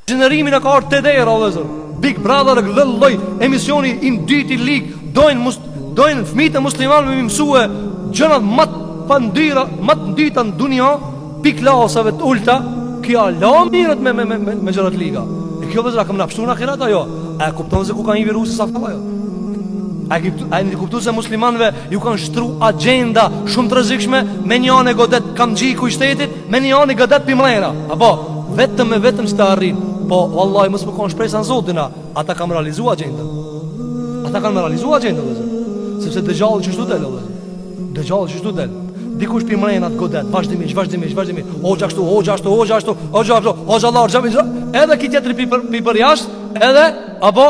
Gjenerimin e ka artë të dera, o vëllezër. Big Brother dhe lloj emisioni in dyti lig dojnë fëmijët e muslimanëve me mësue gjërat më të ndyta në dunia, piklasave të ulta, kjo la mirët me gjërat liga. E kjo vëllezër kam na pështu në ahiret ajo. A kupton se ku ka një virus sa falla ajo? A një kuptu se muslimanve ju kanë shtru agenda shumë të rrezikshme, me një anë godet kam gjiku i shtetit, me një anë godet pimrena. Apo vetëm që të arrin. Po wallahi mos më kanë shpresë në Zotin, ata kanë realizuar agjendën. Ata kanë realizuar agjendën, sepse dëgjalli çështu del, dëgjalli çështu del. Dikush pimrena të godet vazhdimisht. Hoxha ashtu, edhe ki tjetri për jashtë, edhe apo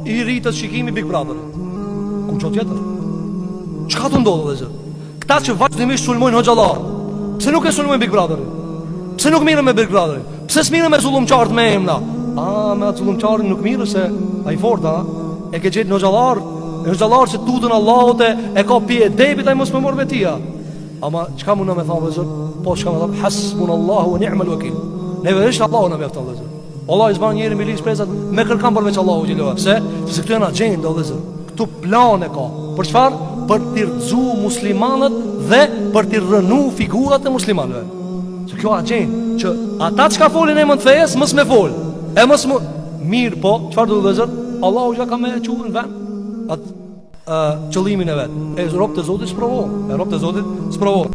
i rritët shikimi Big Brother. Ku qo tjetër? Çka të ndodhë dhe zë? Këta që vazhdimisht sulmojnë hoxhallar, pse nuk e sulmojnë Big Brotherin? Pse nuk mirën me Big Brotherin? Pse s'mirën me zullumqartë me emna? Me atë zullumqarin nuk mirë se a i forta, e ke gjetë në hoxhallar që tutën Allahut e ka pje debit a i mos me morë me tia. Ama qka mund në me thamë dhe zër? Po qka me thamë, hasbunallahu wa ni'mal wakil. Neve ishtë Allahu në meftan dhe zër. Allah i zban njeri me liqë prezat me kërkam përveç Allahu gjelua. Pse? Se këtu e në agenda dhe zër. Këtu plane ka. Për qfar? Për t'i rëdzu muslimanët dhe për t'i rënu figurat e muslimanëve. Se kjo agenda që ata qka folin e më të fejes, mës me fol. E mës më mirë po, qfar du dhe zër? Allahu gja ka me qunë në ven atë qëllimin e vetë. E ropë të Zotit s'provo.